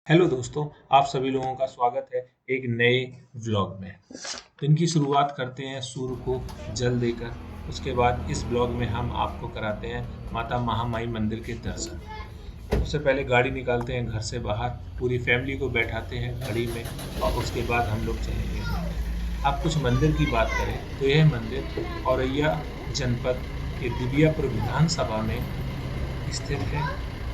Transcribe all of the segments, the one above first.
Hello दोस्तों, आप सभी लोगों का स्वागत है एक नए व्लॉग में। दिन की शुरुआत करते हैं सूर्य को जल देकर। उसके बाद इस ब्लॉग में हम आपको कराते हैं माता महामाई मंदिर के दर्शन। सबसे पहले गाड़ी निकालते हैं घर से बाहर, पूरी फैमिली को बैठाते हैं गाड़ी में और उसके बाद हम लोग चलेंगे। आप कुछ मंदिर की बात करें तो यह मंदिर औरैया जनपद के दिबियापुर विधानसभा में स्थित है।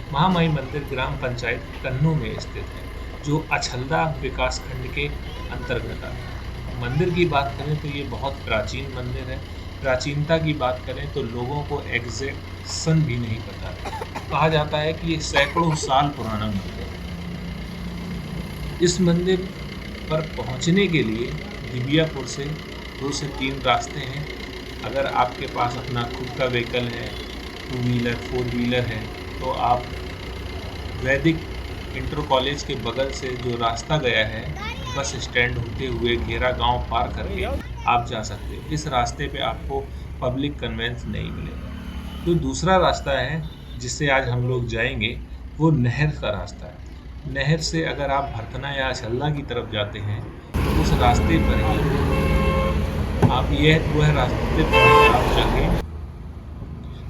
महामाई मंदिर ग्राम पंचायत कन्नू में स्थित है, जो अछलदा विकास खंड के अंतर्गत आता है। मंदिर की बात करें तो ये बहुत प्राचीन मंदिर है। प्राचीनता की बात करें तो लोगों को एग्जैक्ट सन भी नहीं पता है। कहा जाता है कि ये सैकड़ों साल पुराना मंदिर है। इस मंदिर पर पहुंचने के लिए दिबियापुर से 2 से 3 रास्ते हैं। अगर आपके पास अपना खुद का व्हीकल है, 2 व्हीलर 4 व्हीलर है, तो आप वैदिक इंटर कॉलेज के बगल से जो रास्ता गया है बस स्टैंड होते हुए घेरा गांव पार करके आप जा सकते हो। इस रास्ते पे आपको पब्लिक कन्वेंस नहीं मिलेगा। जो दूसरा रास्ता है जिससे आज हम लोग जाएंगे वो नहर का रास्ता है। नहर से अगर आप भरतना या अछल्ला की तरफ जाते हैं तो उस रास्ते पर ही आप वह रास्ते पर आप जाके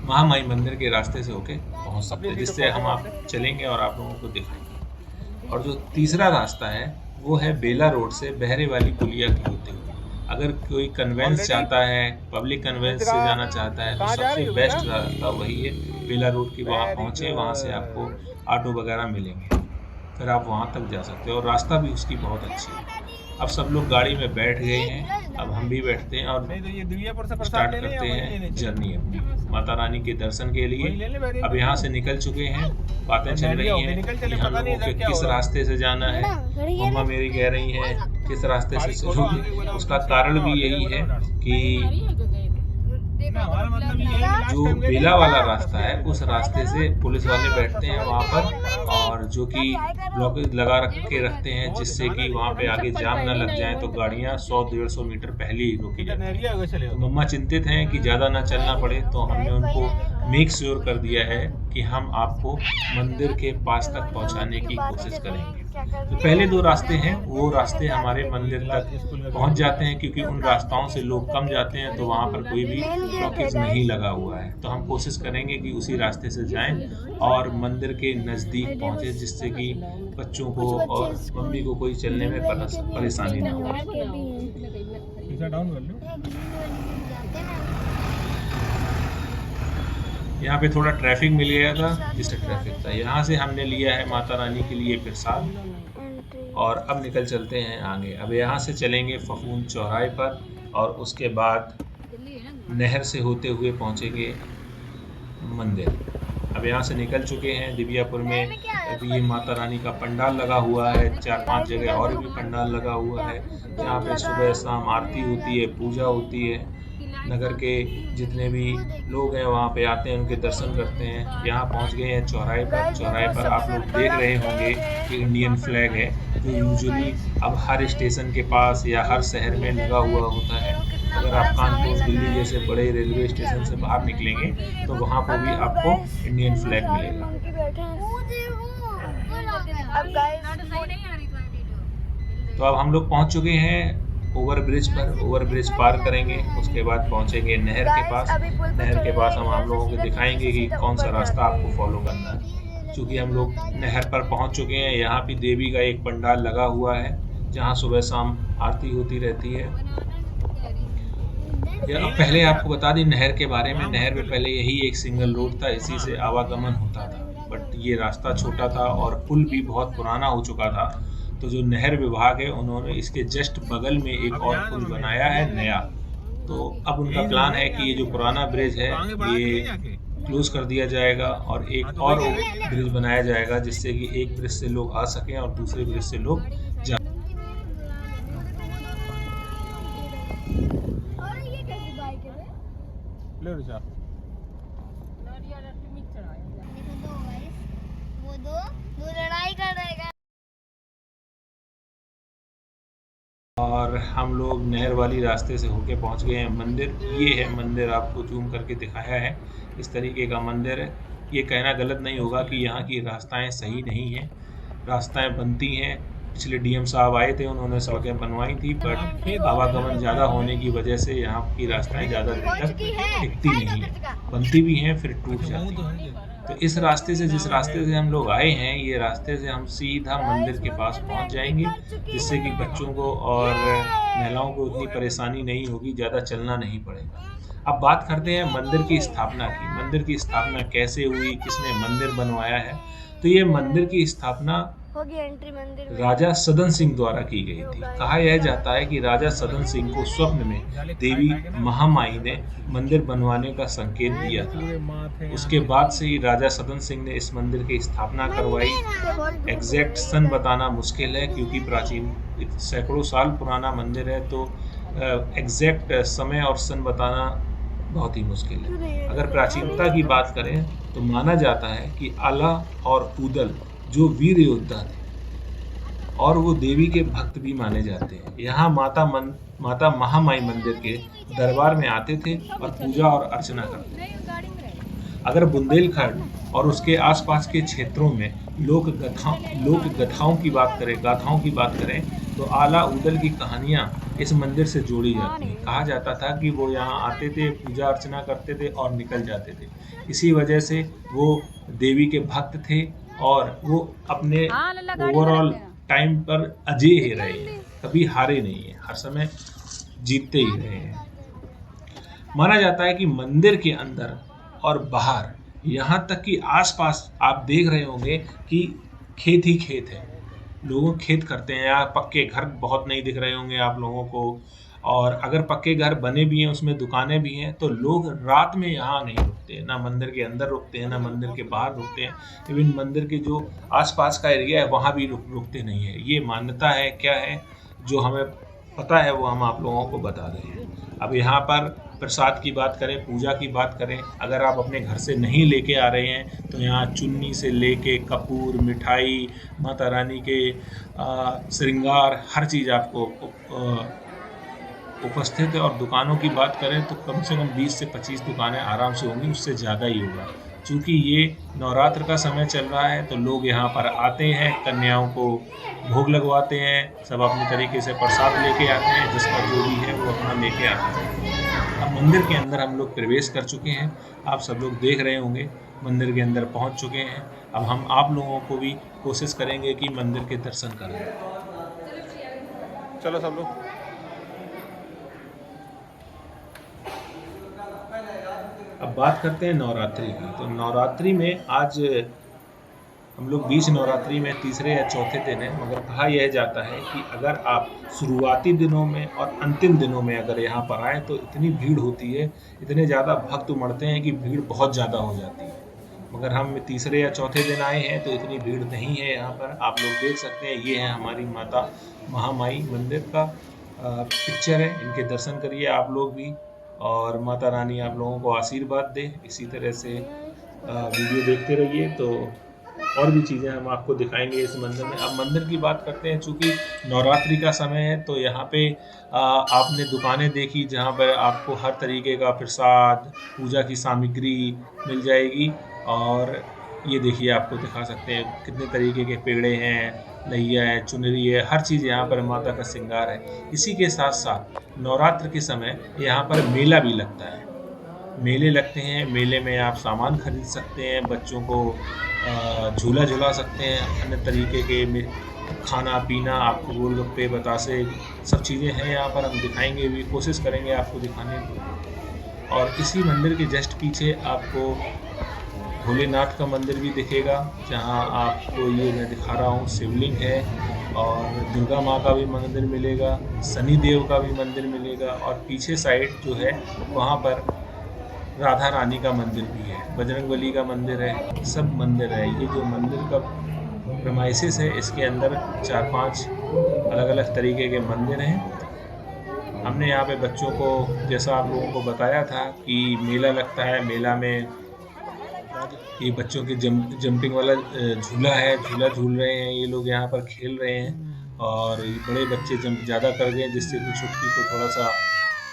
महामाई मंदिर के रास्ते से होके पहुंच सकते हैं, जिससे हम आप चलेंगे और आप लोगों को दिखाएंगे। और जो तीसरा रास्ता है वो है बेला रोड से बहरे वाली पुलिया की होते हुए। अगर कोई कन्वेंस चाहता है, पब्लिक कन्वेंस से जाना चाहता है, तो सबसे बेस्ट रास्ता वही है बेला रोड की। वहाँ पहुँचे, वहाँ से आपको ऑटो वगैरह मिलेंगे, फिर आप वहाँ तक जा सकते हो और रास्ता भी उसकी बहुत अच्छी है। अब सब लोग गाड़ी में बैठ गए हैं, अब हम भी बैठते हैं और स्टार्ट करते हैं जर्नी अपनी माता रानी के दर्शन के लिए। अब यहाँ से निकल चुके हैं, बातें चल रही हैं कि हम लोगों को किस रास्ते से जाना है। मम्मा मेरी कह रही हैं किस रास्ते से चलोगे। उसका कारण भी यही है कि जो बेला वाला रास्ता है उस रास्ते से पुलिस वाले बैठते हैं वहाँ पर, और जो कि ब्लॉकेज लगा के रखते हैं जिससे कि वहाँ पे आगे जाम ना लग जाए, तो गाड़ियाँ 100-150 मीटर पहले ही रोकी जाती हैं। तो मम्मा चिंतित हैं कि ज़्यादा ना चलना पड़े, तो हमने उनको मेक श्योर कर दिया है कि हम आपको मंदिर के पास तक पहुँचाने की कोशिश करेंगे। तो पहले 2 रास्ते हैं वो रास्ते हमारे मंदिर तक पहुंच जाते हैं, क्योंकि उन रास्ताओं से लोग कम जाते हैं तो वहां पर कोई भी ब्लॉकेज नहीं लगा हुआ है। तो हम कोशिश करेंगे कि उसी रास्ते से जाएं और मंदिर के नज़दीक पहुंचे, जिससे कि बच्चों को और मम्मी को कोई चलने में परेशानी ना हो। यहाँ पे थोड़ा ट्रैफिक मिल गया था, जिससे ट्रैफिक था। यहाँ से हमने लिया है माता रानी के लिए प्रसाद और अब निकल चलते हैं आगे। अब यहाँ से चलेंगे फफून चौराहे पर और उसके बाद नहर से होते हुए पहुँचेंगे मंदिर। अब यहाँ से निकल चुके हैं दिबियापुर में। ये माता रानी का पंडाल लगा हुआ है, 4-5 जगह और भी पंडाल लगा हुआ है जहाँ पे सुबह शाम आरती होती है, पूजा होती है। नगर के जितने भी लोग हैं वहाँ पे आते हैं, उनके दर्शन करते हैं। यहाँ पहुँच गए हैं चौराहे पर। चौराहे पर आप लोग देख रहे होंगे कि इंडियन फ्लैग है, जो यूजुअली अब हर स्टेशन के पास या हर शहर में लगा हुआ होता है। अगर आप कानपुर, दिल्ली जैसे बड़े रेलवे स्टेशन से बाहर निकलेंगे तो वहाँ पर भी आपको इंडियन फ्लैग मिलेगा। तो अब हम लोग पहुँच चुके हैं ओवर ब्रिज पर। ओवर ब्रिज पार करेंगे, उसके बाद पहुंचेंगे नहर के पास। नहर के पास हम आप लोगों को दिखाएंगे कि कौन सा रास्ता आपको फॉलो करना है। चूँकि हम लोग नहर पर पहुंच चुके हैं, यहाँ भी देवी का एक पंडाल लगा हुआ है जहाँ सुबह शाम आरती होती रहती है। पहले आपको बता दें नहर के बारे में। नहर में पहले यही एक सिंगल रोड था, इसी से आवागमन होता था, बट ये रास्ता छोटा था और पुल भी बहुत पुराना हो चुका था। तो जो नहर विभाग है उन्होंने इसके जस्ट बगल में एक और पुल बनाया है नया। तो अब उनका प्लान है कि ये जो पुराना ब्रिज है ये क्लोज कर दिया जाएगा और एक और ब्रिज बनाया जाएगा, जिससे कि एक ब्रिज से लोग आ सकें और दूसरे ब्रिज से लोग जा। और हम लोग नहर वाली रास्ते से होके पहुंच गए हैं मंदिर। ये है मंदिर, आपको जूम करके दिखाया है। इस तरीके का मंदिर है। ये कहना गलत नहीं होगा कि यहाँ की रास्ताएं सही नहीं हैं, रास्ताएं बनती हैं। पिछले डीएम साहब आए थे, उन्होंने सड़कें बनवाई थी, बट आवागमन ज़्यादा होने की वजह से यहाँ की रास्ताएं ज़्यादा दिन तक टिकती नहीं है, बनती भी हैं फिर टूट जाती हैं। तो इस रास्ते से, जिस रास्ते से हम लोग आए हैं, ये रास्ते से हम सीधा मंदिर के पास पहुंच जाएंगे, जिससे कि बच्चों को और महिलाओं को उतनी परेशानी नहीं होगी, ज़्यादा चलना नहीं पड़ेगा। अब बात करते हैं मंदिर की स्थापना की। मंदिर की स्थापना कैसे हुई, किसने मंदिर बनवाया है? तो ये मंदिर की स्थापना होगी एंट्री मंदिर में। राजा सदन सिंह द्वारा की गई थी। कहा यह जाता है कि राजा सदन सिंह को स्वप्न में देवी महामाई ने मंदिर बनवाने का संकेत दिया था। उसके बाद से ही राजा सदन सिंह ने इस मंदिर की स्थापना करवाई। एग्जैक्ट सन बताना मुश्किल है, क्योंकि प्राचीन सैकड़ों साल पुराना मंदिर है, तो एग्जैक्ट समय और सन बताना बहुत ही मुश्किल है। अगर प्राचीनता की बात करें तो माना जाता है कि आला और उदल जो वीर योद्धा थे और वो देवी के भक्त भी माने जाते हैं, यहाँ माता महामाई मंदिर के दरबार में आते थे और पूजा और अर्चना करते थे। अगर बुंदेलखंड और उसके आसपास के क्षेत्रों में लोक गाथाओं की बात करें तो आला उदल की कहानियाँ इस मंदिर से जोड़ी जाती हैं। कहा जाता था कि वो यहाँ आते थे, पूजा अर्चना करते थे और निकल जाते थे। इसी वजह से वो देवी के भक्त थे और वो अपने ओवरऑल टाइम पर अजेय ही रहे हैं, कभी हारे नहीं है, हर समय जीतते ही रहे हैं। माना जाता है कि मंदिर के अंदर और बाहर, यहाँ तक कि आसपास आप देख रहे होंगे कि खेत ही खेत है, लोग खेत करते हैं। यहाँ पक्के घर बहुत नहीं दिख रहे होंगे आप लोगों को, और अगर पक्के घर बने भी हैं, उसमें दुकानें भी हैं, तो लोग रात में यहाँ नहीं रुकते हैं, ना मंदिर के अंदर रुकते हैं, ना मंदिर के बाहर रुकते हैं। इवन मंदिर के जो आसपास का एरिया है वहाँ भी रुकते नहीं है। ये मान्यता है, क्या है, जो हमें पता है वो हम आप लोगों को बता रहे हैं। अब यहाँ पर प्रसाद की बात करें, पूजा की बात करें, अगर आप अपने घर से नहीं लेके आ रहे हैं तो यहाँ चुन्नी से लेके कपूर, मिठाई, माता रानी के श्रृंगार, हर चीज़ आपको उपस्थित है। और दुकानों की बात करें तो कम से कम 20 से 25 दुकानें आराम से होंगी, उससे ज़्यादा ही होगा। चूँकि ये नवरात्र का समय चल रहा है तो लोग यहाँ पर आते हैं, कन्याओं को भोग लगवाते हैं, सब अपने तरीके से प्रसाद लेके आते हैं, जिसका जो भी है वो अपना लेके आते हैं। अब मंदिर के अंदर हम लोग प्रवेश कर चुके हैं, आप सब लोग देख रहे होंगे, मंदिर के अंदर पहुंच चुके हैं। अब हम आप लोगों को भी कोशिश करेंगे कि मंदिर के दर्शन करें। चलो सब लोग। अब बात करते हैं नवरात्रि की। तो नवरात्रि में आज हम लोग बीच नवरात्रि में तीसरे या चौथे दिन है, मगर कहा यह जाता है कि अगर आप शुरुआती दिनों में और अंतिम दिनों में अगर यहाँ पर आएँ तो इतनी भीड़ होती है, इतने ज़्यादा भक्त उमड़ते हैं कि भीड़ बहुत ज़्यादा हो जाती है। मगर हम तीसरे या चौथे दिन आए हैं तो इतनी भीड़ नहीं है यहाँ पर। आप लोग देख सकते हैं, ये है हमारी माता महामाई मंदिर का पिक्चर है, इनके दर्शन करिए आप लोग भी, और माता रानी आप लोगों को आशीर्वाद दे। इसी तरह से वीडियो देखते रहिए, तो और भी चीज़ें हम आपको दिखाएंगे इस मंदिर में। अब मंदिर की बात करते हैं, चूँकि नवरात्रि का समय है तो यहाँ पे आपने दुकानें देखी जहाँ पर आपको हर तरीके का प्रसाद, पूजा की सामग्री मिल जाएगी। और ये देखिए, आपको दिखा सकते हैं कितने तरीके के पेड़े हैं, लैया है, चुनरी है, हर चीज़ यहाँ पर माता का श्रृंगार है। इसी के साथ साथ नवरात्र के समय यहाँ पर मेला भी लगता है, मेले लगते हैं। मेले में आप सामान खरीद सकते हैं, बच्चों को झूला झुला सकते हैं, अन्य तरीके के खाना पीना, आपको गोलगप्पे, बतासे, सब चीज़ें हैं यहाँ पर। हम दिखाएंगे भी, कोशिश करेंगे आपको दिखाने की। और इसी मंदिर के जस्ट पीछे आपको भोलेनाथ का मंदिर भी दिखेगा, जहाँ आपको ये मैं दिखा रहा हूँ शिवलिंग है, और दुर्गा माँ का भी मंदिर मिलेगा, शनि देव का भी मंदिर मिलेगा, और पीछे साइड जो है वहाँ पर राधा रानी का मंदिर भी है, बजरंगबली का मंदिर है, सब मंदिर है। ये जो मंदिर का प्रमाइसिस है, इसके अंदर 4-5 अलग अलग तरीके के मंदिर हैं। हमने यहाँ पे बच्चों को, जैसा आप लोगों को बताया था कि मेला लगता है, मेला में ये बच्चों के जंपिंग वाला झूला है, झूला झूल रहे हैं ये लोग, यहाँ पर खेल रहे हैं। और बड़े बच्चे जंप ज़्यादा कर गए, जिससे कि छुटकी को थोड़ा सा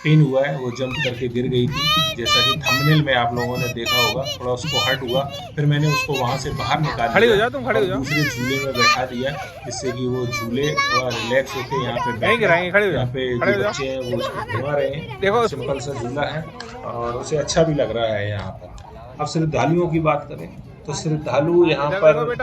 पेन हुआ है, वो जंप करके गिर गई थी, जैसा कि थंबनेल में आप लोगों ने देखा होगा। थोड़ा उसको हर्ट हुआ, फिर मैंने उसको वहां से बाहर निकाल लिया और दूसरे झूले में बैठा दिया, जिससे कि वो झूले थोड़ा रिलैक्स होके यहाँ पे बैठे। यहाँ पे जो बच्चे हैं वो उसको घुमा रहे हैं, सिंपल सा झूला है और उसे अच्छा भी लग रहा है यहाँ पर। अब श्रद्धालुओं की बात करें तो श्रद्धालु यहाँ पर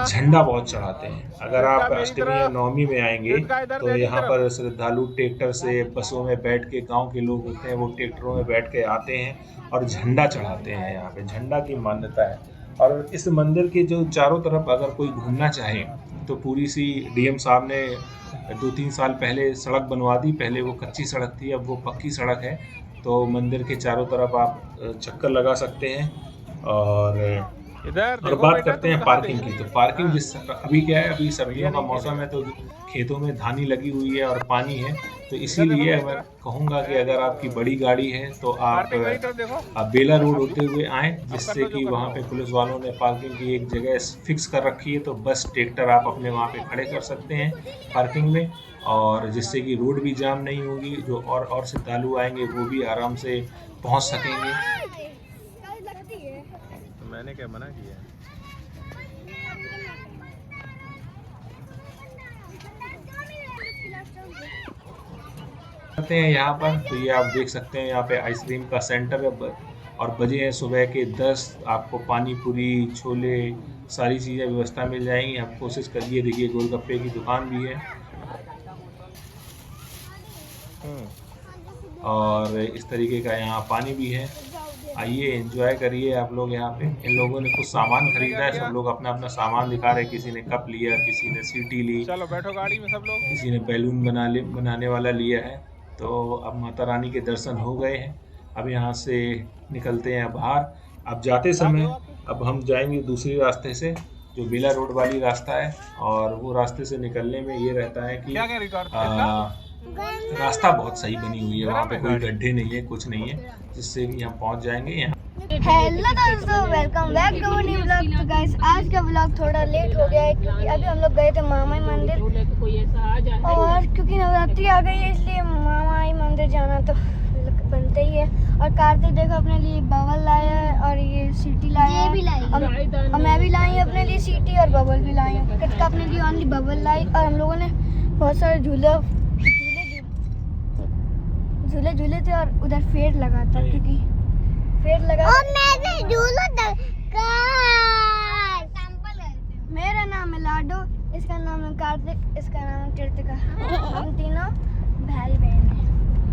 झंडा बहुत चढ़ाते हैं। अगर आप अष्टमी या नवमी में आएंगे तो यहाँ पर श्रद्धालु ट्रैक्टर से, बसों में बैठ के, गांव के लोग होते हैं वो ट्रैक्टरों में बैठ के आते हैं और झंडा चढ़ाते हैं। यहाँ पे झंडा की मान्यता है। और इस मंदिर के जो चारों तरफ अगर कोई घूमना चाहे तो पूरी सी डीएम साहब ने 2-3 साल पहले सड़क बनवा दी। पहले वो कच्ची सड़क थी, अब वो पक्की सड़क है। तो मंदिर के चारों तरफ आप चक्कर लगा सकते हैं। और बात करते हैं पार्किंग की, तो पार्किंग अभी क्या है, अभी सर्दियों का मौसम है तो खेतों में धानी लगी हुई है और पानी है, तो इसीलिए मैं कहूँगा कि अगर आपकी बड़ी गाड़ी है तो आप बेला रोड होते हुए आएँ, जिससे कि वहाँ पे पुलिस वालों ने पार्किंग की एक जगह फिक्स कर रखी है। तो बस ट्रैक्टर आप अपने वहाँ पे खड़े कर सकते हैं पार्किंग में, और जिससे कि रोड भी जाम नहीं होगी। जो और श्रद्धालु आएंगे वो भी आराम से पहुँच सकेंगे। मैंने क्या मना किया है? हैं यहाँ पर, तो ये आप देख सकते हैं यहाँ पे आइसक्रीम का सेंटर है और बजे हैं सुबह के 10। आपको पानी पूरी, छोले, सारी चीज़ें व्यवस्था मिल जाएंगी। आप कोशिश करिए। देखिए गोलगप्पे की दुकान भी है और इस तरीके का यहाँ पानी भी है। आइए एंजॉय करिए आप लोग यहाँ पे। इन लोगों ने कुछ सामान खरीदा है, सब लोग अपना अपना सामान दिखा रहे हैं। किसी ने कप लिया, किसी ने सीटी ली, चलो बैठो गाड़ी में सब लोग, किसी ने बैलून बनाने वाला लिया है। तो अब माता रानी के दर्शन हो गए हैं। अब यहाँ से निकलते हैं बाहर। अब जाते समय अब हम जाएंगे दूसरी रास्ते से, जो बेला रोड वाली रास्ता है, और वो रास्ते से निकलने में ये रहता है कि रास्ता बहुत सही बनी हुई है, वहाँ पे कोई गड्ढे नहीं है, कुछ नहीं है, जिससे कि हम पहुँच जाएंगे यहाँ। हेलो दोस्तों, welcome back to new vlog. तो गाइस आज का व्लॉग थोड़ा लेट हो गया है क्योंकि अभी हम लोग गए थे मामाई मंदिर, और क्योंकि नवरात्रि आ गई है इसलिए मामाई मंदिर जाना तो बनता ही है। और कार्तिक देखो अपने लिए बबल लाया है और ये सीटी लाया है, और मैं भी लाई अपने लिए सीटी और बबल भी लाई हूँ। कृतिका अपने लिए ओनली बबल लाई, और हम लोगों ने बहुत सारे झूले थे और उधर फेर लगा था, क्योंकि फेर लगा। और मेरा नाम है लाडो, इसका नाम है कार्तिक, इसका नाम है कृतिका। हम तीनों भाई बहन हैं,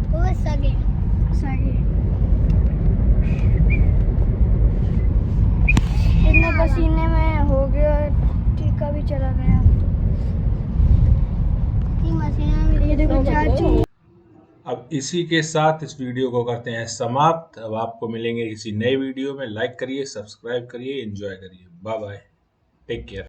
वो सगे। इतने पसीने में हो गया, टीका भी चला गया। ये देखो चाचू। अब इसी के साथ इस वीडियो को करते हैं समाप्त। अब आपको मिलेंगे किसी नए वीडियो में। लाइक करिए, सब्सक्राइब करिए, एंजॉय करिए। Bye bye, take care.